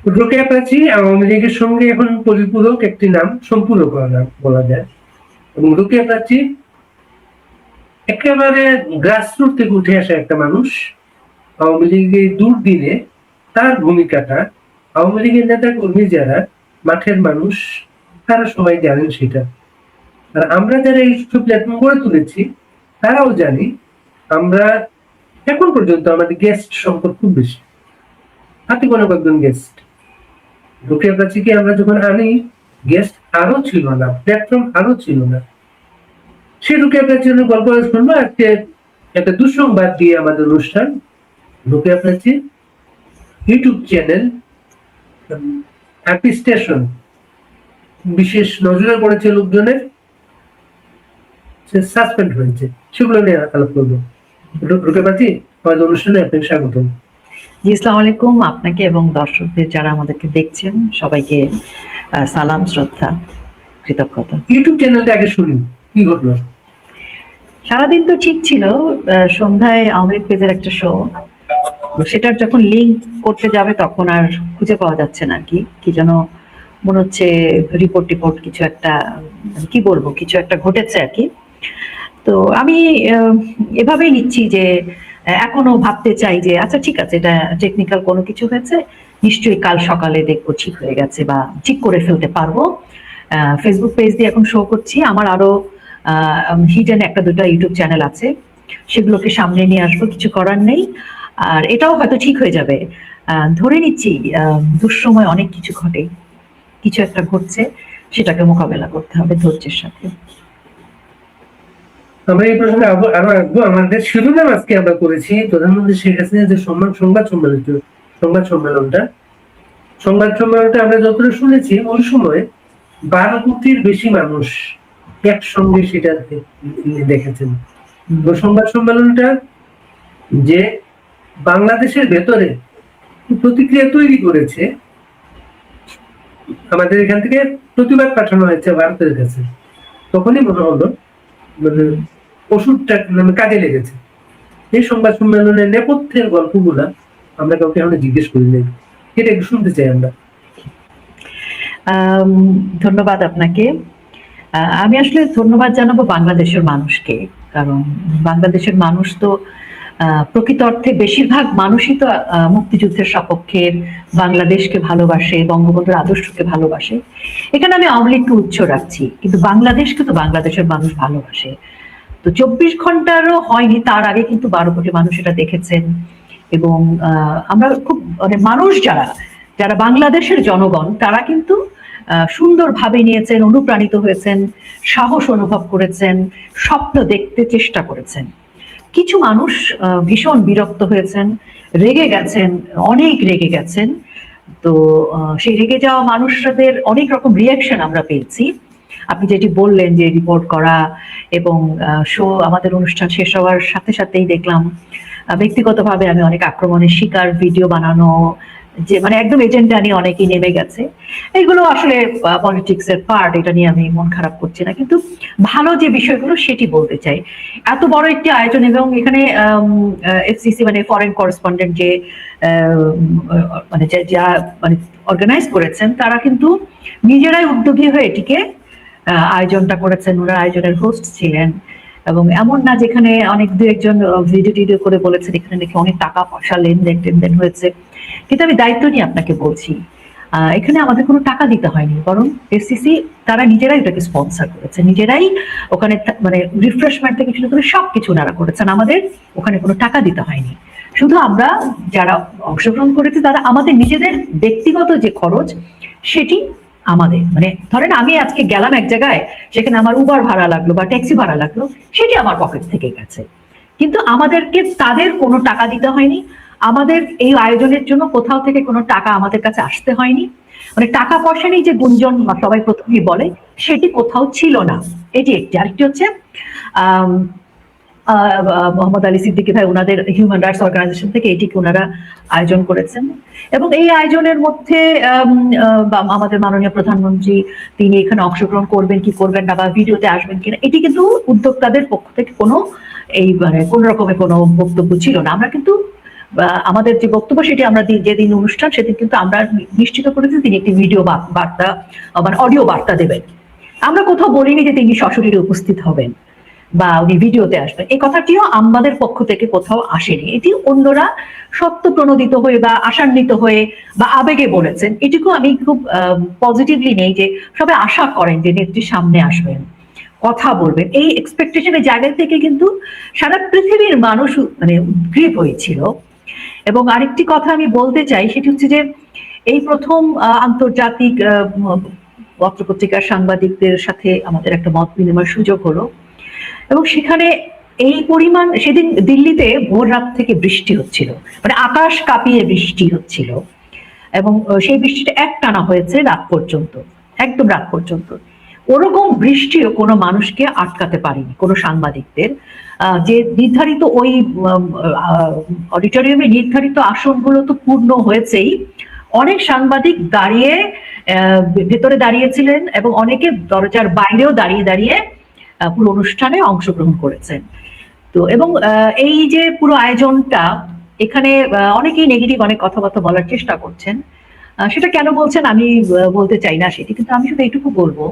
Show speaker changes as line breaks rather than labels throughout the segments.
রোকেয়া প্রাচী আওয়ামী লীগের সঙ্গে এখন পরিপূরক একটি নাম, সম্পূরক নাম বলা যায়। এবং রোকেয়া প্রাচী একেবারে গ্রাসরুট থেকে উঠে আসা একটা মানুষ। আওয়ামী লীগের দুর্দিনে তার ভূমিকাটা, আওয়ামী লীগের নেতা কর্মী যারা মাঠের মানুষ তারা সবাই জানেন সেটা। আর আমরা যারা এই প্ল্যাটফর্ম গড়ে তুলেছি তারাও জানি। আমরা এখন পর্যন্ত আমাদের গেস্ট সংখ্যা খুব বেশি, হাতে কোনো কয়েকজন গেস্ট। রোকেয়া প্রাচীকে আমরা যখন আনি, গেস্ট আরো ছিল না, প্ল্যাটফর্ম আরো ছিল না। সেই রোকেয়া প্রাচীর গল্প শুনবো আজকে একটা দুঃসংবাদ দিয়ে আমাদের অনুষ্ঠান। Rokeya Prachi YouTube channel happy station বিশেষ নজরে পড়েছে লোকজনের, সাসপেন্ড হয়েছে, সেগুলো নিয়ে আলাপ করবো। রোকেয়া প্রাচী, আমাদের অনুষ্ঠানে আপনাকে স্বাগতম।
জি, আসসালামু আলাইকুম। আপনাকে এবং দর্শকদের যারা আমাদেরকে দেখছেন সবাইকে সালাম, শ্রদ্ধা, কৃতজ্ঞতা।
ইউটিউব চ্যানেলটা আগে শুনি, কি ঘটলো?
সারাদিন তো ঠিক ছিল, সন্ধ্যায় আওয়ামী লীগ পেজের একটা শো, সেটার যখন লিঙ্ক করতে যাবে তখন আর খুঁজে পাওয়া যাচ্ছে না। কি যেন মনে হচ্ছে রিপোর্ট কিছু একটা, কি বলবো, কিছু একটা ঘটেছে আর কি। তো আমি এভাবেই নিচ্ছি যে এখনো ভাবতে চাই যে আচ্ছা ঠিক আছে, এটা টেকনিক্যাল কোনো কিছু হয়েছে, নিশ্চয়ই কাল সকালে দেখবো ঠিক হয়ে গেছে বা ঠিক করে ফেলতে পারবো। ফেসবুক পেজ দিয়ে এখন শো করছি, আমার আরো হিডেন একটা দুটো ইউটিউব চ্যানেল আছে, সেগুলোকে সামনে নিয়ে আসবো, কিছু করার নেই। আর এটাও হয়তো ঠিক হয়ে যাবে, ধরে নিচ্ছি। দুঃসময় অনেক কিছু ঘটে, কিছু একটা ঘটছে, সেটাকে মোকাবেলা করতে হবে ধৈর্যের সাথে।
আমরা এই প্রসঙ্গে আরো আসবো। আমাদের শিরোনাম আজকে আমরা করেছি প্রধানমন্ত্রী শেখ হাসিনা যে সংবাদ সম্মেলনটা আমরা যতটা শুনেছি ওই সময় 12 কোটির বেশি মানুষ একসঙ্গে সেটা দেখেছেন। সংবাদ সম্মেলনটা যে বাংলাদেশের ভেতরে প্রতিক্রিয়া তৈরি করেছে, আমাদের এখান থেকে প্রতিবাদ পাঠানো হয়েছে ভারতের কাছে, তখনই মনে হলো মানে ওষুধটা কাজে লেগেছে। এই সংবাদ সম্মেলনের নেপথ্যের গল্পগুলা আমরা কাউকে এখন জিজ্ঞেস করি নাই, এটা একটু শুনতে চাই আমরা।
ধন্যবাদ আপনাকে। আমি আসলে ধন্যবাদ জানাবো বাংলাদেশের মানুষকে, কারণ বাংলাদেশের মানুষ তো প্রকৃত অর্থে বেশিরভাগ মানুষই তো মুক্তিযুদ্ধের সপক্ষের, বাংলাদেশকে ভালোবাসে, বঙ্গবন্ধুর আদর্শকে ভালোবাসে। এখানে আমি আওয়ামী লীগকে উচ্চ রাখছি, কিন্তু বাংলাদেশকে তো বাংলাদেশের মানুষ ভালোবাসে। তো 24 ঘন্টারও হয়নি তার আগে কিন্তু 12 কোটি মানুষ এটা দেখেছেন। এবং আমরা খুব মানে মানুষ যারা বাংলাদেশের জনগণ, তারা কিন্তু সুন্দরভাবে নিয়েছেন, অনুপ্রাণিত হয়েছেন, সাহস অনুভব করেছেন, স্বপ্ন দেখতে চেষ্টা করেছেন। কিছু মানুষ ভীষণ বিরক্ত হয়েছেন, রেগে গেছেন, অনেক রেগে গেছেন। তো সেই রেগে যাওয়া মানুষদের অনেক রকম রিয়াকশন আমরা পেয়েছি। আপনি যেটি বললেন যে রিপোর্ট করা এবং শো, আমাদের অনুষ্ঠান শেষ হওয়ার সাথে সাথেই দেখলাম ব্যক্তিগতভাবে আমি অনেক আক্রমণের শিকার, ভিডিও বানানো, যে মানে একদম এজেন্ডা নিয়ে অনেকেই নেমে গেছে। এগুলো আসলে পলিটিক্স এর পার্ট, এটা নিয়ে আমি মন খারাপ করছি না, কিন্তু ভালো যে বিষয়গুলো সেটি বলতে চাই। এত বড় একটি আয়োজন এবং এখানে এফসিসি মানে ফরেন করেসপন্ডেন্ট যে মানে যা মানে অর্গানাইজ করেছেন, তারা কিন্তু নিজেরাই উদ্যোগী হয়ে এটিকে আয়োজনটা করেছেন, ওরা আয়োজনের হোস্ট ছিলেন। এবং এমন না যেখানে অনেক দু একজন ভিডিও করে বলেছেন এখানে নাকি অনেক টাকা পয়সা লেনদেন হয়েছে, কিন্তু আমি দায়িত্ব নিয়ে আপনাকে বলছি এখানে আমাদের কোনো টাকা দিতে হয়নি, বরং এফসিসি তারা নিজেরাই এটাকে স্পন্সর করেছে, নিজেরাই ওখানে মানে রিফ্রেশমেন্ট থেকে শুরু করে সবকিছু ওনারা করেছেন, আমাদের ওখানে কোনো টাকা দিতে হয়নি। শুধু আমরা যারা অংশগ্রহণ করেছি তারা আমাদের নিজেদের ব্যক্তিগত যে খরচ সেটি আমাদের, মানে ধরেন আমি আজকে গেলাম এক জায়গায়, সেখানে আমার উবার ভাড়া লাগলো বা ট্যাক্সি ভাড়া লাগলো, সেটি আমার পকেট থেকে গেছে, কিন্তু আমাদেরকে তাদের কোনো টাকা দিতে হয়নি। আমাদের এই আয়োজনের জন্য কোথাও থেকে কোনো টাকা আমাদের কাছে আসতে হয়নি, মানে টাকা পয়সা নেই যে গুঞ্জন সবাই প্রথমেই বলে, সেটি কোথাও ছিল না। এটি একটি। আরেকটি হচ্ছে মোহাম্মদ আলী সিদ্দিকী ভাই ওনাদের হিউম্যান রাইটস অর্গানাইজেশন থেকে এটিকে ওনারা আয়োজন করেছেন। এবং এই আয়োজনের মধ্যে আমাদের মাননীয় প্রধানমন্ত্রী তিনি এখানে অংশগ্রহণ করবেন কি করবেন না বা ভিডিওতে আসবেন কিনা, এটি কিন্তু উদ্যোক্তাদের পক্ষ থেকে কোনো এই মানে কোন রকমের কোনো বক্তব্য ছিল না। আমরা কিন্তু বা আমাদের যে বক্তব্য সেটি আমরা যেদিন অনুষ্ঠান সেদিন কিন্তু আমরা নিশ্চিত করেছি তিনি একটি ভিডিও বার্তা মানে অডিও বার্তা দেবেন। আমরা কোথাও বলিনি যে তিনি সশরীরে উপস্থিত হবেন বা উনি ভিডিওতে আসবেন, এই কথাটিও আমাদের পক্ষ থেকে কোথাও আসেনি। এটি অন্যরা সত্য প্রণোদিত হয়ে বা আশান্বিত হয়ে বা আবেগে বলেছেন, এটুকু আমি খুব পজিটিভলি নেই যে সবাই আশা করেন যে নেত্রী সামনে আসবেন, কথা বলবেন, এই এক্সপেকটেশনের জায়গা থেকে কিন্তু সারা পৃথিবীর মানুষ মানে উদ্গ্রীব হয়েছিল। এবং আরেকটি কথা আমি বলতে চাই, সেটি হচ্ছে যে এই প্রথম আন্তর্জাতিক পত্রপত্রিকার সাংবাদিকদের সাথে আমাদের একটা মত বিনিময়ের সুযোগ হলো, এবং সেখানে এই পরিমাণ, সেদিন দিল্লিতে ভোর রাত থেকে বৃষ্টি হচ্ছিল, মানে আকাশ কাঁপিয়ে বৃষ্টি হচ্ছিল, এবং সেই বৃষ্টিটা একটানা হয়েছে রাত পর্যন্ত, একদম রাত পর্যন্ত। ওরকম বৃষ্টিও কোনো মানুষকে আটকাতে পারেনি, কোনো সাংবাদিকদের। যে নির্ধারিত ওই অডিটোরিয়ামে নির্ধারিত আসনগুলো তো পূর্ণ হয়েছেই, অনেক সাংবাদিক দাঁড়িয়ে ভেতরে দাঁড়িয়েছিলেন এবং অনেকে দরজার বাইরেও দাঁড়িয়ে দাঁড়িয়ে পুরো অনুষ্ঠানে অংশগ্রহণ করেছেন। তো এবং এই যে পুরো আয়োজনটা, এখানে অনেকেই নেগেটিভ অনেক কথাবার্তা বলার চেষ্টা করছেন, সেটা কেন বলছেন আমি বলতে চাই না সেটি, কিন্তু আমি শুধু এইটুকু বলবো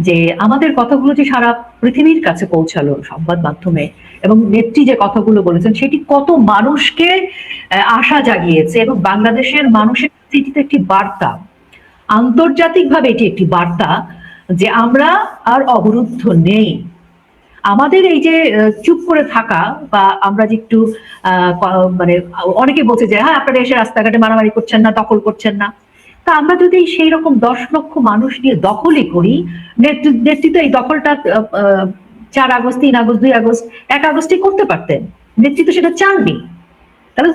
যে আমাদের কথাগুলো যে সারা পৃথিবীর কাছে পৌঁছালো সংবাদ মাধ্যমে, এবং নেত্রী যে কথাগুলো বলেছেন সেটি কত মানুষকে আশা জাগিয়েছে, এবং বাংলাদেশের মানুষের এটিতে একটি বার্তা, আন্তর্জাতিকভাবে এটি একটি বার্তা যে আমরা আর অবরুদ্ধ নেই। আমাদের এই যে চুপ করে থাকা, বা আমরা যে একটু মানে অনেকে বলছে যে হ্যাঁ আপনারা এসে রাস্তাঘাটে মারামারি করছেন না, দখল করছেন না, তা আমরা যদি সেই রকম 10 লক্ষ মানুষ নিয়ে দখলই করি, নেতৃত্ব এই দখলটা 4 আগস্ট, 3 আগস্ট, 2 আগস্ট, 1 আগস্টে করতে পারতেন, নেতৃত্ব সেটা চাননি, তাহলে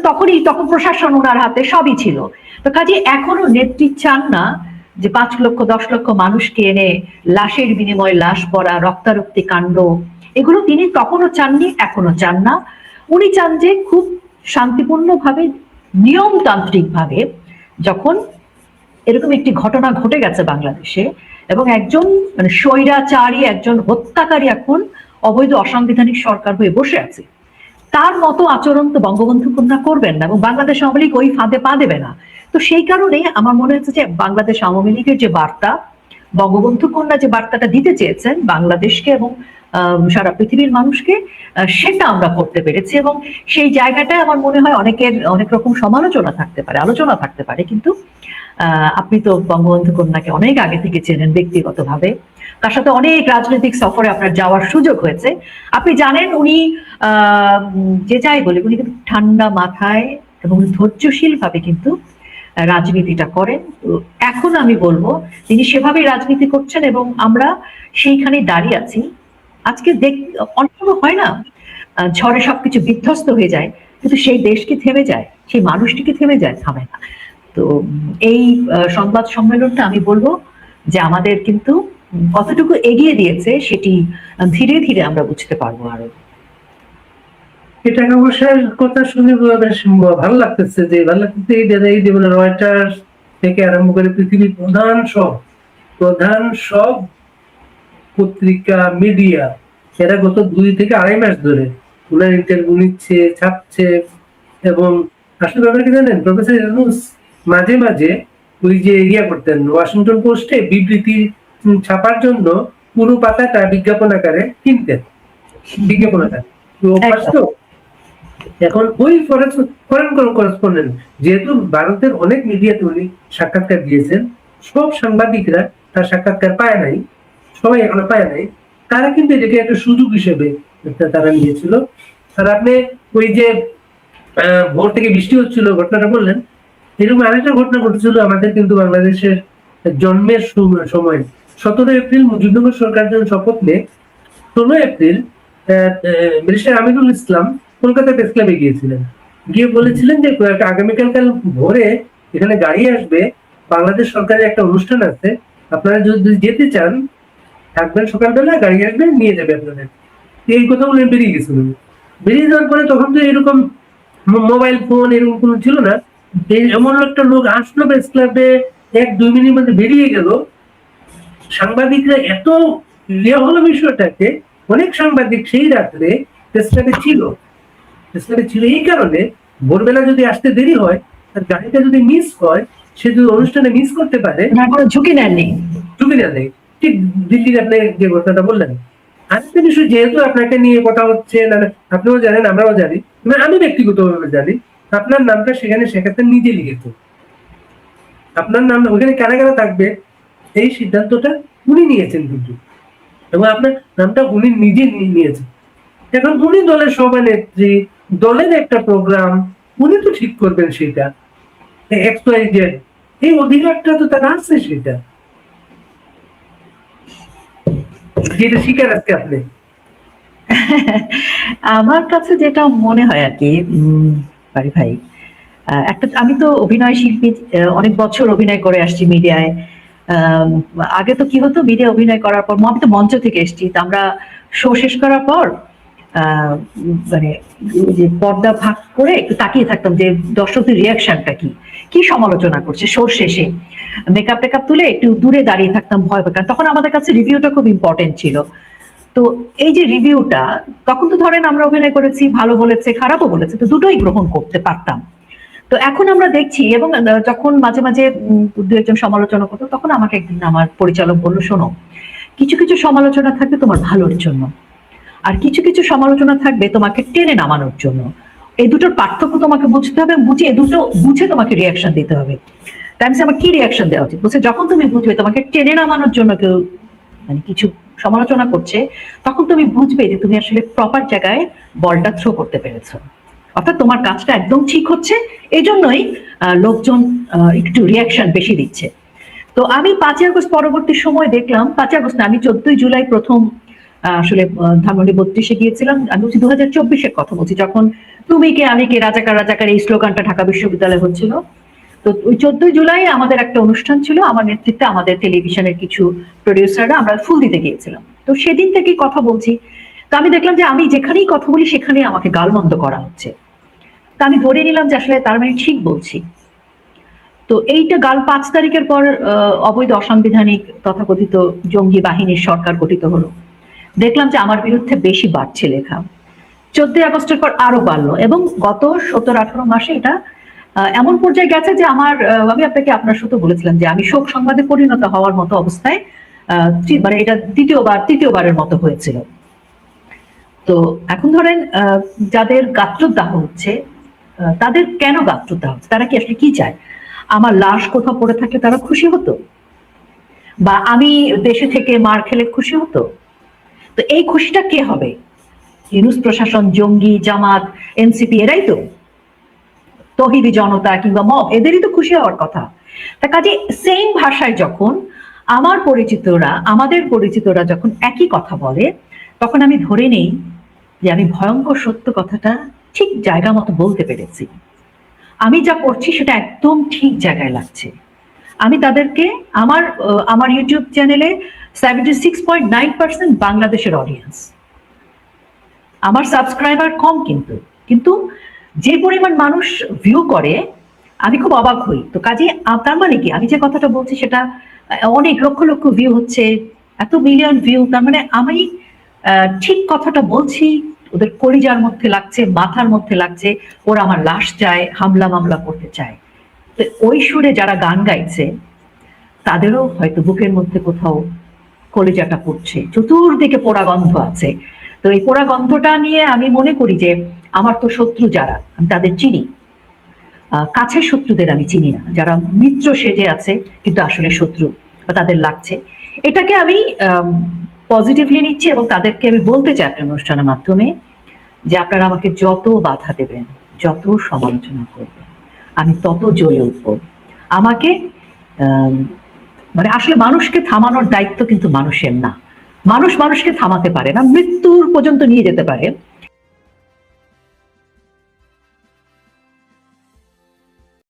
তখন প্রশাসন ওনার হাতে সবই ছিল। তো কাজে এখনো নেত্রী চান না যে 5 লক্ষ 10 লক্ষ মানুষকে এনে লাশের বিনিময়ে লাশ পড়া, রক্তারক্তি কাণ্ড, এগুলো তিনি তখনও চাননি, এখনো চান না। উনি চান যে খুব শান্তিপূর্ণভাবে, নিয়মতান্ত্রিক ভাবে, যখন এরকম একটি ঘটনা ঘটে গেছে বাংলাদেশে, এবং একজন মানে স্বৈরাচারী, একজন হত্যাকারী এখন অবৈধ অসাংবিধানিক সরকার হয়ে বসে আছে, তার মতো আচরণ তো বঙ্গবন্ধু কন্যা করবেন না, এবং বাংলাদেশ আওয়ামী লীগ ওই ফাঁদে পা দেবে না। তো সেই কারণে আমার মনে হচ্ছে যে বাংলাদেশ আওয়ামী লীগের যে বার্তা, বঙ্গবন্ধু কন্যা যে বার্তাটা দিতে চেয়েছেন বাংলাদেশকে এবং সারা পৃথিবীর মানুষকে, সেটা আমরা করতে পেরেছি। এবং সেই জায়গাটায় আমার মনে হয় অনেকের অনেক রকম সমালোচনা থাকতে পারে, আলোচনা থাকতে পারে, কিন্তু আপনি তো বঙ্গবন্ধু কন্যাকে অনেক আগে থেকে চেনেন ব্যক্তিগতভাবে, তার সাথে অনেক রাজনৈতিক সফরে আপনার যাওয়ার সুযোগ হয়েছে। আপনি জানেন উনি যে যাই বলে উনি কিন্তু ঠান্ডা মাথায় এবং ধৈর্যশীল ভাবে কিন্তু রাজনীতিটা করেন। তো এখন আমি বলবো তিনি সেভাবে রাজনীতি করছেন, এবং আমরা সেইখানে দাঁড়িয়ে আছি। আজকে অনেক সময় হয় না, ঝড়ে সবকিছু বিধ্বস্ত হয়ে যায়, কিন্তু সেই দেশ কি থেমে যায়, সেই মানুষটি কি থেমে যায়? থামে না। তো এই সংবাদ সম্মেলনটা আমি বলবো যে আমাদের কিন্তু কতটুকু এগিয়ে দিয়েছে সেটি ধীরে ধীরে আমরা বুঝতে পারবো আরো।
এই টাকা পয়সার কথা শুনে বেশ ভালো লাগতেছে, যে ভালো লাগতেছে এই যে মানে রয়টার্স থেকে আরম্ভ করে পৃথিবীর প্রধান সব পত্রিকা, মিডিয়া, এরা গত 2 থেকে 2.5 মাস ধরে ওনার ইন্টারভিউ নিচ্ছে, ছাপছে। এবং আসলে ব্যাপার কি জানেন, প্রফেসর ইউনূস মাঝে মাঝে ওই যে করতেন, ওয়াশিংটন পোস্টে বিবৃতি ছাপার জন্য পুরো পাতাটা বিজ্ঞাপন আকারে কিনতেন, বিজ্ঞাপন আকারে। এখন ওই ফরেন করেসপন্ডেন্ট, যেহেতু ভারতের অনেক মিডিয়াতে উনি সাক্ষাৎকার দিয়েছেন, সব সাংবাদিকরা তার সাক্ষাৎকার পায় নাই, সবাই এখনো পায় নাই, তারা কিন্তু এটাকে একটা সুযোগ হিসেবে তারা নিয়েছিল। আর আপনি ওই যে ভোর থেকে বৃষ্টি হচ্ছিল ঘটনাটা বললেন, এরকম আরেকটা ঘটনা ঘটেছিল আমাদের কিন্তু বাংলাদেশের জন্মের সময়। 17 এপ্রিল মুজিবনগর সরকার যখন শপথ নেয়, 16 April barrister Aminul Islam Kolkata press ক্লাবে গিয়েছিলেন, গিয়ে বলেছিলেন যে আগামীকাল ভোরে এখানে গাড়ি আসবে, বাংলাদেশ সরকারের একটা অনুষ্ঠান আছে, আপনারা যদি যেতে চান থাকবেন, সকালবেলা গাড়ি আসবে নিয়ে যাবে আপনাদের। এই কথা বলে বেরিয়ে গেছিলেন। বেরিয়ে যাওয়ার পরে তখন তো এরকম মোবাইল ফোন এরকম কোনো ছিল না, এমন একটা লোক আসলো প্রেস ক্লাবে, 1-2 মিনিটের মধ্যে বেরিয়ে গেল। সাংবাদিকরা এত হলো বিষয়টাকে, অনেক সাংবাদিক সেই রাত্রে প্রেস ক্লাবে ছিল এই কারণে ভোরবেলা যদি আসতে দেরি হয়, তার গাড়িটা যদি মিস হয়, সে যদি অনুষ্ঠানে মিস করতে পারে,
ওনার কোনো ঝুঁকি নেননি।
সুবিধা নেই। ঠিক দিল্লির আপনি যে ঘটনাটা বললেন, আরেকটা বিষয়, যেহেতু আপনাকে নিয়ে কথা হচ্ছে, না আপনিও জানেন আমরাও জানি, মানে আমি ব্যক্তিগতভাবে জানি, আপনার নামটা সেখানে শেখ হাসিনা নিজে লিখেছে। আপনার নাম ওখানে কারা কারা থাকবে এই সিদ্ধান্তটা উনি নিয়েছেন কিন্তু, এবং আপনার নামটা উনি নিজে নিয়েছেন। এখন উনি দলের সভানেত্রী, দলের একটা প্রোগ্রাম উনি তো ঠিক করবেন সেটা, এক্স ওয়াই জেড, এই অধিকারটা তো তার আছে, সেটা যেটা স্বীকার আছে আপনি।
আমার কাছে যেটা মনে হয় আর কি, বাড়ি ভাই, একটা, আমি তো অভিনয় শিল্পী, অনেক বছর অভিনয় করে আসছি মিডিয়ায়। আগে তো কি হতো, মিডিয়া অভিনয় করার পর, আমি তো মঞ্চ থেকে এসেছি, তো আমরা শো শেষ করার পর মানে যে পর্দা ভাগ করে একটু তাকিয়ে থাকতাম যে দর্শকদের রিয়াকশনটা কি, কি সমালোচনা করছে শোর শেষে। মেকআপ টেকআপ তুলে একটু দূরে দাঁড়িয়ে থাকতাম ভয় পেতাম, কারণ তখন আমাদের কাছে রিভিউটা খুব ইম্পর্টেন্ট ছিল। তো এই যে রিভিউটা, তখন তো ধরেন আমরা অভিনয় করেছি, ভালো বলেছে খারাপও বলেছে, তো দুটোই গ্রহণ করতে পারতাম। তো এখন আমরা দেখছি, এবং যখন মাঝে মাঝে দু একজন সমালোচনা করতো, তখন আমাকে একদিন আমার পরিচালক বললো, শোনো, কিছু কিছু সমালোচনা থাকবে তোমার ভালোর জন্য, আর কিছু কিছু সমালোচনা থাকবে তোমাকে টেনে নামানোর জন্য। এই দুটোর পার্থক্য তোমাকে বুঝতে হবে, বুঝে এই দুটো বুঝে তোমাকে রিয়াকশন দিতে হবে। তাই আমি আমার কি রিয়াকশন দেওয়া উচিত, বলছে যখন তুমি বুঝবে তোমাকে টেনে নামানোর জন্য কেউ মানে কিছু সমালোচনা করছে, তখন তুমি বুঝবে যে তুমি আসলে প্রপার জায়গায় বলটা থ্রো করতে পেরেছো, অর্থাৎ তোমার কাজটা একদম ঠিক হচ্ছে, এই জন্যই লোকজন একটু রিয়াকশন বেশি দিচ্ছে। তো আমি 5ই আগস্ট পরবর্তী সময় দেখলাম, 5ই আগস্ট না, আমি 14ই জুলাই প্রথম আসলে ধানমন্ডি 32-এ গিয়েছিলাম। আমি বলছি 2024-এর কথা বলছি, যখন তুমি কে আমি কে রাজাকার রাজাকার এই স্লোগানটা ঢাকা বিশ্ববিদ্যালয়ে হচ্ছিল। তো ওই 14ই জুলাই আমাদের একটা অনুষ্ঠান ছিল, আমার নেতৃত্বে আমাদের টেলিভিশনের কিছু প্রডিউসাররা আমরা ফুল দিতে গিয়েছিলাম। তো সেদিন থেকে কথা বলছি, তো আমি দেখলাম যে আমি যেখানেই কথা বলি সেখানেই আমাকে গালমন্দ করা হচ্ছে। তা আমি ধরে নিলাম যে আসলে তার মানে ঠিক বলছি। তো এইটা 5 তারিখের পর অবৈধ অসাংবিধানিক তথাকথিত জঙ্গি বাহিনীর সরকার গঠিত হলো। দেখলাম যে আমার বিরুদ্ধে বেশি বাড়ছে লেখা। 14ই আগস্টের পর আরো বাড়লো, এবং গত 17-18 মাসে এটা এমন পর্যায়ে গেছে যে আমার, আমি আপনাকে আপনার সাথে বলেছিলাম যে আমি শোক সংবাদে পরিণত হওয়ার মতো অবস্থায়, মানে এটা তৃতীয়বারের মতো হয়েছিল। তো এখন ধরেন যাদের গাত্রদাহ হচ্ছে, তাদের কেন গাত্রদাহ হচ্ছে, তারা কি আসলে কি চায়? আমার লাশ কোথাও পড়ে থাকলে তারা খুশি হতো, বা আমি দেশে থেকে মার খেলে খুশি হতো? তো এই খুশিটা কে হবে? ইউনূস প্রশাসন, জঙ্গি, জামাত, এনসিপি, এরাই তো, তৌহিদি জনতা কিংবা মব, এদেরই তো খুশি হওয়ার কথা। তা কাজে সেম ভাষায় যখন আমাদের পরিচিতরা যখন একই কথা বলে, তখন আমি ধরে নেই যে আমি ভয়ঙ্কর সত্য কথাটা ঠিক জায়গা মতো বলতে পেরেছি। আমি যা করছি সেটা একদম ঠিক জায়গায় লাগছে। আমি তাদেরকে, আমার ইউটিউব চ্যানেলে 76.9% বাংলাদেশের অডিয়েন্স, আমার সাবস্ক্রাইবার কম, কিন্তু কিন্তু যে পরিমাণ মানুষ ভিউ করে আমি খুব অবাক হই। তো কাজে তার মানে কি, আমি যে কথাটা বলছি সেটা অনেক লক্ষ লক্ষ ভিউ হচ্ছে, এত মিলিয়ন ভিউ, তার মানে আমি ঠিক কথাটা বলছি, ওদের কলিজার মধ্যে লাগছে, মাথার মধ্যে লাগছে, ওরা আমার লাশ চায়, হামলা মামলা করতে চায়। তো ওই সুরে যারা গান গাইছে তাদেরও হয়তো বুকের মধ্যে কোথাও কলিজাটা পড়ছে, চতুর্দিকে পোড়া গন্ধ আছে। তো এই পোড়া গন্ধটা নিয়ে আমি মনে করি যে আমার তো শত্রু যারা, আমি তাদের চিনি, কাছের শত্রুদের আমি চিনি না, যারা মিত্র সেজে আছে কিন্তু আসলে শত্রু, বা তাদের লাগছে। এটাকে আমি পজিটিভলি নিচ্ছি, এবং তাদেরকে আমি বলতে চাই একটা অনুষ্ঠানের মাধ্যমে যে আপনারা আমাকে যত বাধা দেবেন, যত সমালোচনা করবেন, আমি তত জ্বলে উঠব। আমাকে মানে আসলে মানুষকে থামানোর দায়িত্ব কিন্তু মানুষের না, মানুষ মানুষকে থামাতে পারে না, মৃত্যুর পর্যন্ত নিয়ে যেতে পারে,